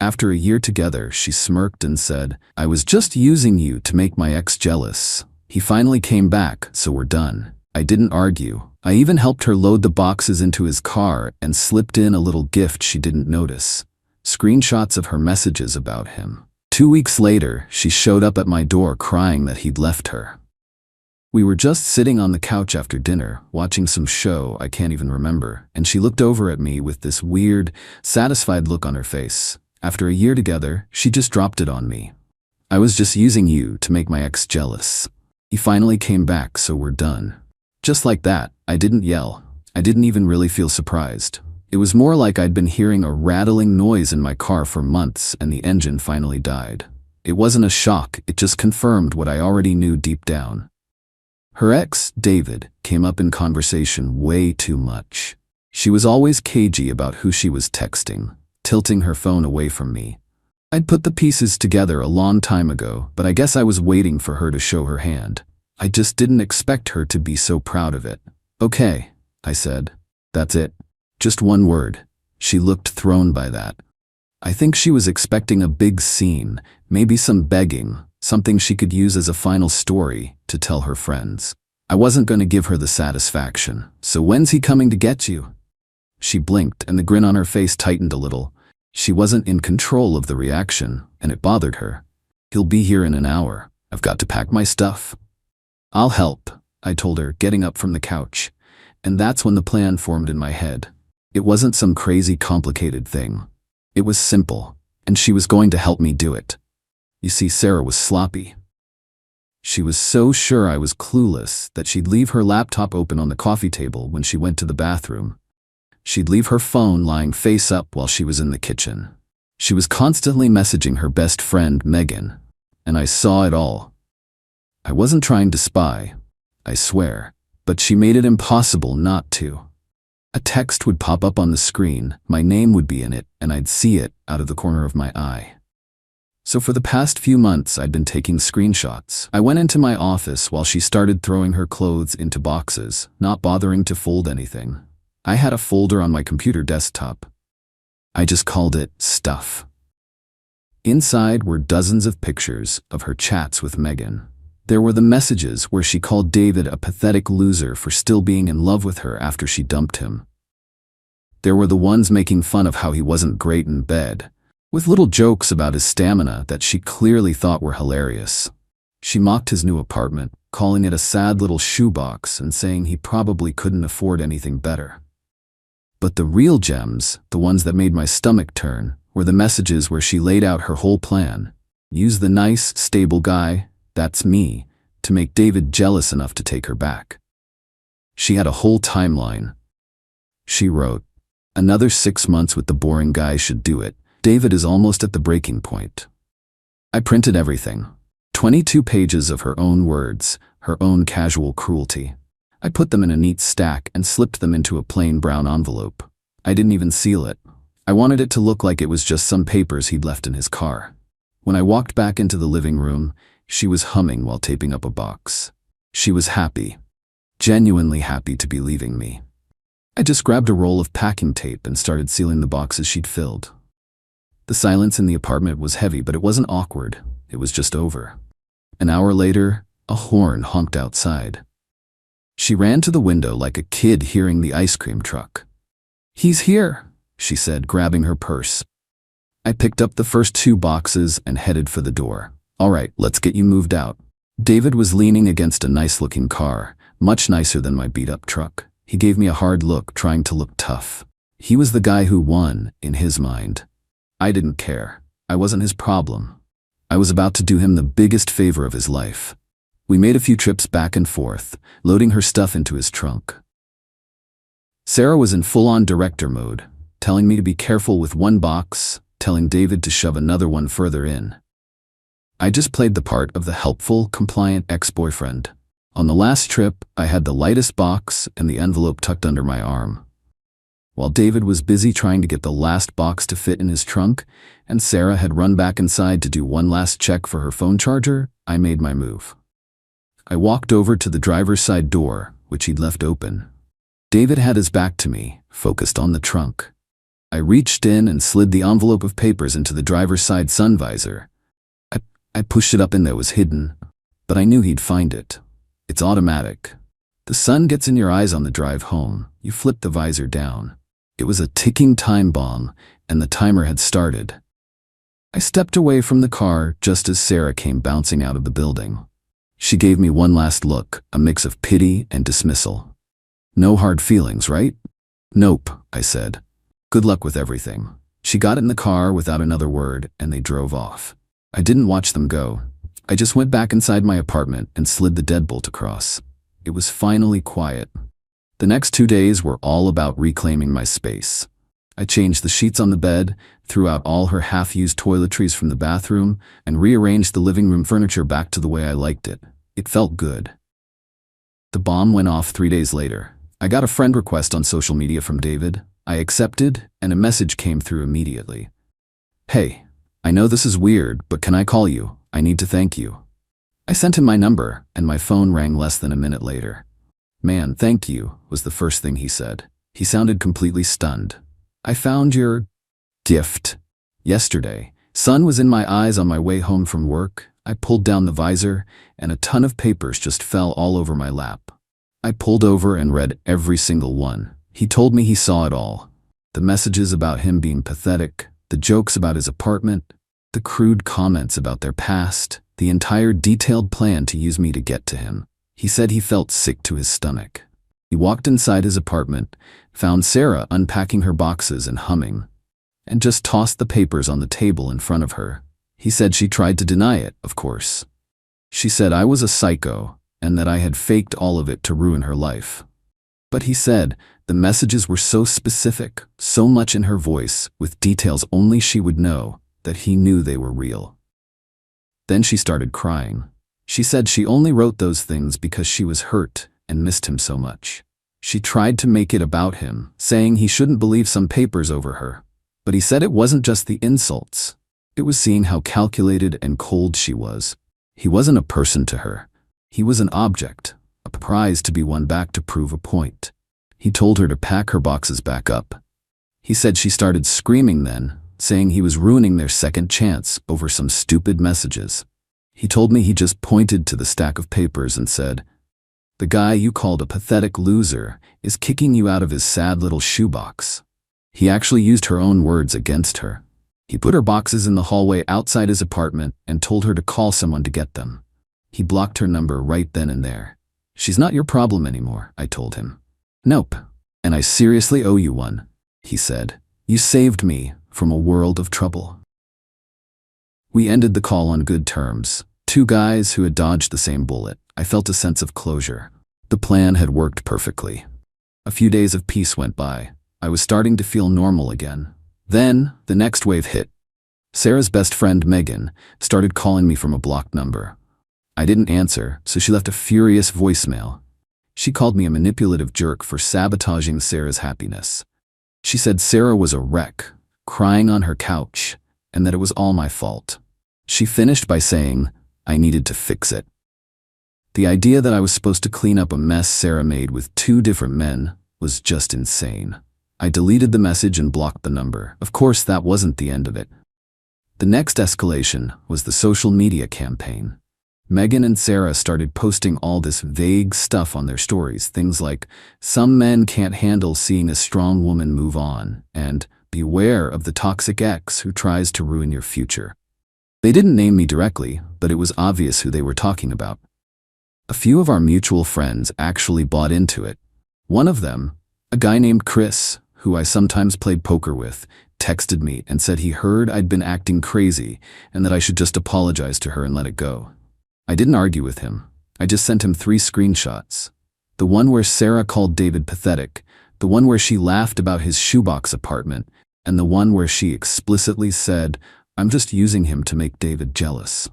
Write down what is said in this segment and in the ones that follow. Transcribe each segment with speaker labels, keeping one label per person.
Speaker 1: After a year together, she smirked and said, "I was just using you to make my ex jealous. He finally came back, so we're done." I didn't argue. I even helped her load the boxes into his car and slipped in a little gift she didn't notice. Screenshots of her messages about him. 2 weeks later, she showed up at my door crying that he'd left her. We were just sitting on the couch after dinner, watching some show I can't even remember, and she looked over at me with this weird, satisfied look on her face. After a year together, she just dropped it on me. "I was just using you to make my ex jealous. He finally came back, so we're done." Just like that, I didn't yell. I didn't even really feel surprised. It was more like I'd been hearing a rattling noise in my car for months and the engine finally died. It wasn't a shock, it just confirmed what I already knew deep down. Her ex, David, came up in conversation way too much. She was always cagey about who she was texting, tilting her phone away from me. I'd put the pieces together a long time ago, but I guess I was waiting for her to show her hand. I just didn't expect her to be so proud of it. "Okay," I said. "That's it. Just one word." She looked thrown by that. I think she was expecting a big scene, maybe some begging, something she could use as a final story to tell her friends. I wasn't going to give her the satisfaction. "So when's he coming to get you?" She blinked and the grin on her face tightened a little. She wasn't in control of the reaction, and it bothered her. "He'll be here in an hour. I've got to pack my stuff." "I'll help," I told her, getting up from the couch. And that's when the plan formed in my head. It wasn't some crazy complicated thing. It was simple, and she was going to help me do it. You see, Sarah was sloppy. She was so sure I was clueless that she'd leave her laptop open on the coffee table when she went to the bathroom. She'd leave her phone lying face up while she was in the kitchen. She was constantly messaging her best friend, Megan, and I saw it all. I wasn't trying to spy, I swear, but she made it impossible not to. A text would pop up on the screen, my name would be in it, and I'd see it out of the corner of my eye. So for the past few months, I'd been taking screenshots. I went into my office while she started throwing her clothes into boxes, not bothering to fold anything. I had a folder on my computer desktop. I just called it Stuff. Inside were dozens of pictures of her chats with Megan. There were the messages where she called David a pathetic loser for still being in love with her after she dumped him. There were the ones making fun of how he wasn't great in bed, with little jokes about his stamina that she clearly thought were hilarious. She mocked his new apartment, calling it a sad little shoebox and saying he probably couldn't afford anything better. But the real gems, the ones that made my stomach turn, were the messages where she laid out her whole plan. Use the nice, stable guy, that's me, to make David jealous enough to take her back. She had a whole timeline. She wrote, "Another 6 months with the boring guy should do it. David is almost at the breaking point." I printed everything. 22 pages of her own words, her own casual cruelty. I put them in a neat stack and slipped them into a plain brown envelope. I didn't even seal it. I wanted it to look like it was just some papers he'd left in his car. When I walked back into the living room, she was humming while taping up a box. She was happy, genuinely happy to be leaving me. I just grabbed a roll of packing tape and started sealing the boxes she'd filled. The silence in the apartment was heavy, but it wasn't awkward. It was just over. An hour later, a horn honked outside. She ran to the window like a kid hearing the ice cream truck. "He's here," she said, grabbing her purse. I picked up the first 2 boxes and headed for the door. "All right, let's get you moved out." David was leaning against a nice-looking car, much nicer than my beat-up truck. He gave me a hard look, trying to look tough. He was the guy who won, in his mind. I didn't care. I wasn't his problem. I was about to do him the biggest favor of his life. We made a few trips back and forth, loading her stuff into his trunk. Sarah was in full-on director mode, telling me to be careful with one box, telling David to shove another one further in. I just played the part of the helpful, compliant ex-boyfriend. On the last trip, I had the lightest box and the envelope tucked under my arm. While David was busy trying to get the last box to fit in his trunk, and Sarah had run back inside to do one last check for her phone charger, I made my move. I walked over to the driver's side door, which he'd left open. David had his back to me, focused on the trunk. I reached in and slid the envelope of papers into the driver's side sun visor. I pushed it up and it was hidden, but I knew he'd find it. It's automatic. The sun gets in your eyes on the drive home. You flip the visor down. It was a ticking time bomb, and the timer had started. I stepped away from the car just as Sarah came bouncing out of the building. She gave me one last look, a mix of pity and dismissal. No hard feelings, right? Nope, I said. Good luck with everything. She got in the car without another word, and they drove off. I didn't watch them go. I just went back inside my apartment and slid the deadbolt across. It was finally quiet. The next 2 days were all about reclaiming my space. I changed the sheets on the bed, threw out all her half-used toiletries from the bathroom, and rearranged the living room furniture back to the way I liked it. It felt good. The bomb went off 3 days later. I got a friend request on social media from David. I accepted, and a message came through immediately. Hey, I know this is weird, but can I call you? I need to thank you. I sent him my number, and my phone rang less than a minute later. Man, thank you, was the first thing he said. He sounded completely stunned. I found your gift yesterday. Sun was in my eyes on my way home from work. I pulled down the visor, and a ton of papers just fell all over my lap. I pulled over and read every single one. He told me he saw it all. The messages about him being pathetic, the jokes about his apartment, the crude comments about their past, the entire detailed plan to use me to get to him. He said he felt sick to his stomach. He walked inside his apartment, found Sarah unpacking her boxes and humming, and just tossed the papers on the table in front of her. He said she tried to deny it, of course. She said I was a psycho and that I had faked all of it to ruin her life. But he said the messages were so specific, so much in her voice, with details only she would know, that he knew they were real. Then she started crying. She said she only wrote those things because she was hurt and missed him so much. She tried to make it about him, saying he shouldn't believe some papers over her. But he said it wasn't just the insults. It was seeing how calculated and cold she was. He wasn't a person to her. He was an object, a prize to be won back to prove a point. He told her to pack her boxes back up. He said she started screaming then, saying he was ruining their second chance over some stupid messages. He told me he just pointed to the stack of papers and said, "The guy you called a pathetic loser is kicking you out of his sad little shoebox." He actually used her own words against her. He put her boxes in the hallway outside his apartment and told her to call someone to get them. He blocked her number right then and there. "She's not your problem anymore," I told him. "Nope, and I seriously owe you one," he said. "You saved me from a world of trouble." We ended the call on good terms. Two guys who had dodged the same bullet. I felt a sense of closure. The plan had worked perfectly. A few days of peace went by. I was starting to feel normal again. Then, the next wave hit. Sarah's best friend, Megan, started calling me from a blocked number. I didn't answer, so she left a furious voicemail. She called me a manipulative jerk for sabotaging Sarah's happiness. She said Sarah was a wreck, crying on her couch, and that it was all my fault. She finished by saying I needed to fix it. The idea that I was supposed to clean up a mess Sarah made with 2 different men was just insane. I deleted the message and blocked the number. Of course, that wasn't the end of it. The next escalation was the social media campaign. Megan and Sarah started posting all this vague stuff on their stories, things like, "Some men can't handle seeing a strong woman move on," and "Beware of the toxic ex who tries to ruin your future." They didn't name me directly, but it was obvious who they were talking about. A few of our mutual friends actually bought into it. One of them, a guy named Chris, who I sometimes played poker with, texted me and said he heard I'd been acting crazy and that I should just apologize to her and let it go. I didn't argue with him. I just sent him 3 screenshots. The one where Sarah called David pathetic, the one where she laughed about his shoebox apartment, and the one where she explicitly said, "I'm just using him to make David jealous."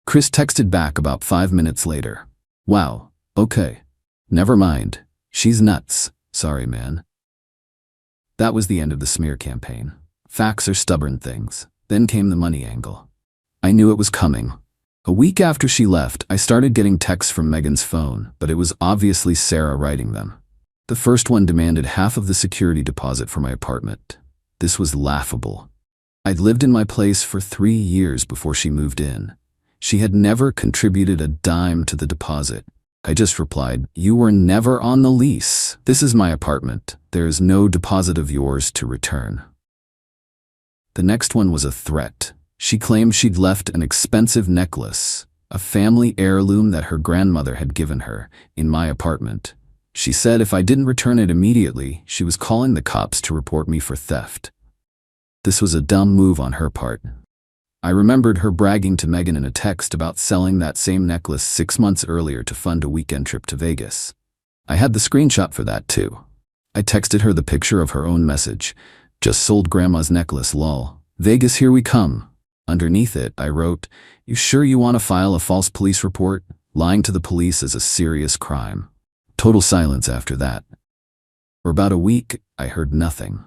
Speaker 1: Chris texted back about 5 minutes later. "Wow, okay. Never mind. She's nuts. Sorry, man." That was the end of the smear campaign. Facts are stubborn things. Then came the money angle. I knew it was coming. A week after she left, I started getting texts from Megan's phone, but it was obviously Sarah writing them. The first one demanded half of the security deposit for my apartment. This was laughable. I'd lived in my place for 3 years before she moved in. She had never contributed a dime to the deposit. I just replied, "You were never on the lease. This is my apartment. There is no deposit of yours to return." The next one was a threat. She claimed she'd left an expensive necklace, a family heirloom that her grandmother had given her, in my apartment. She said if I didn't return it immediately, she was calling the cops to report me for theft. This was a dumb move on her part. I remembered her bragging to Megan in a text about selling that same necklace 6 months earlier to fund a weekend trip to Vegas. I had the screenshot for that too. I texted her the picture of her own message. "Just sold grandma's necklace, lol. Vegas, here we come." Underneath it, I wrote, "You sure you want to file a false police report? Lying to the police is a serious crime." Total silence after that. For about a week, I heard nothing.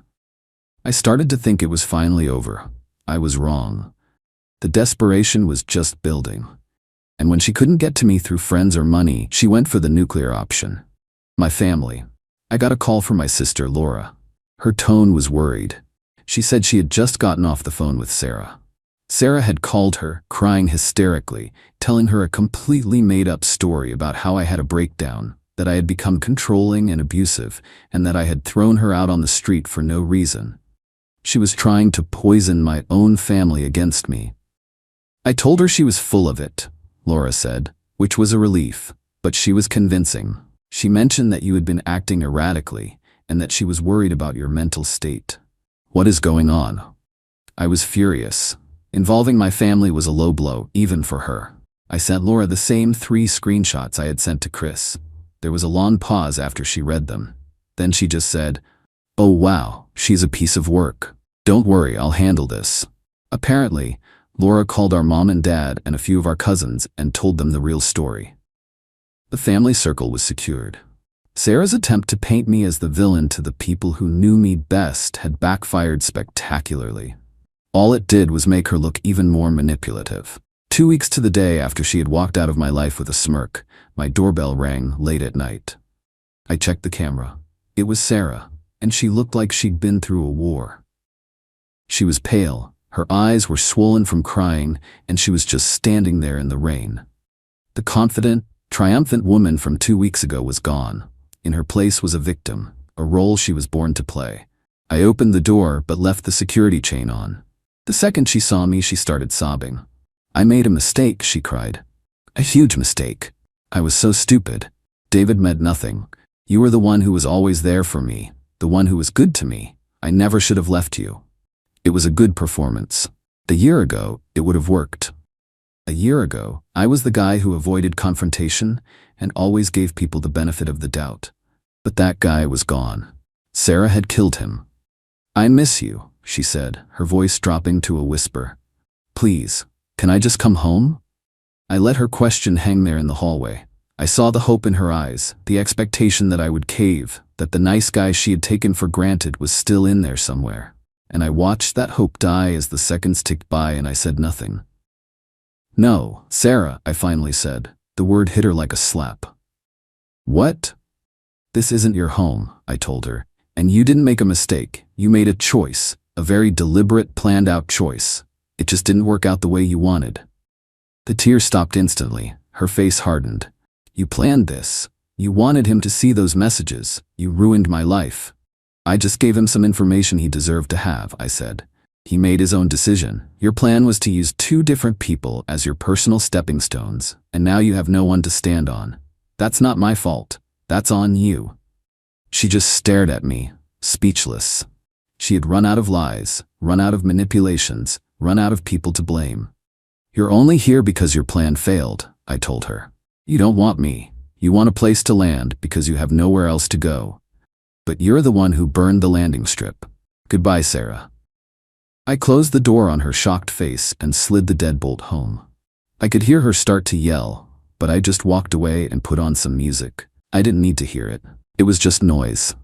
Speaker 1: I started to think it was finally over. I was wrong. The desperation was just building. And when she couldn't get to me through friends or money, she went for the nuclear option. My family. I got a call from my sister, Laura. Her tone was worried. She said she had just gotten off the phone with Sarah. Sarah had called her, crying hysterically, telling her a completely made-up story about how I had a breakdown, that I had become controlling and abusive, and that I had thrown her out on the street for no reason. She was trying to poison my own family against me. I told her she was full of it, Laura said, which was a relief, but she was convincing. She mentioned that you had been acting erratically and that she was worried about your mental state. What is going on? I was furious. Involving my family was a low blow, even for her. I sent Laura the same 3 screenshots I had sent to Chris. There was a long pause after she read them. Then she just said, "Oh wow, she's a piece of work. Don't worry, I'll handle this." Apparently, Laura called our mom and dad and a few of our cousins and told them the real story. The family circle was secured. Sarah's attempt to paint me as the villain to the people who knew me best had backfired spectacularly. All it did was make her look even more manipulative. 2 weeks to the day after she had walked out of my life with a smirk, my doorbell rang late at night. I checked the camera. It was Sarah, and she looked like she'd been through a war. She was pale, her eyes were swollen from crying, and she was just standing there in the rain. The confident, triumphant woman from 2 weeks ago was gone. In her place was a victim, a role she was born to play. I opened the door but left the security chain on. The second she saw me, she started sobbing. "I made a mistake," she cried. "A huge mistake. I was so stupid. David meant nothing. You were the one who was always there for me, the one who was good to me. I never should have left you. It was a good performance. A year ago, it would have worked. A year ago, I was the guy who avoided confrontation and always gave people the benefit of the doubt. But that guy was gone. Sarah had killed him. I miss you," she said, her voice dropping to a whisper. "Please, can I just come home?" I let her question hang there in the hallway. I saw the hope in her eyes, the expectation that I would cave, that the nice guy she had taken for granted was still in there somewhere. And I watched that hope die as the seconds ticked by and I said nothing. "No, Sarah," I finally said. The word hit her like a slap. "What?" "This isn't your home," I told her. "And you didn't make a mistake. You made a choice, a very deliberate, planned-out choice. It just didn't work out the way you wanted." The tears stopped instantly. Her face hardened. "You planned this. You wanted him to see those messages. You ruined my life." "I just gave him some information he deserved to have," I said. "He made his own decision. Your plan was to use 2 different people as your personal stepping stones, and now you have no one to stand on. That's not my fault. That's on you." She just stared at me, speechless. She had run out of lies, run out of manipulations, run out of people to blame. "You're only here because your plan failed," I told her. "You don't want me. You want a place to land because you have nowhere else to go. But you're the one who burned the landing strip. Goodbye, Sarah." I closed the door on her shocked face and slid the deadbolt home. I could hear her start to yell, but I just walked away and put on some music. I didn't need to hear it. It was just noise.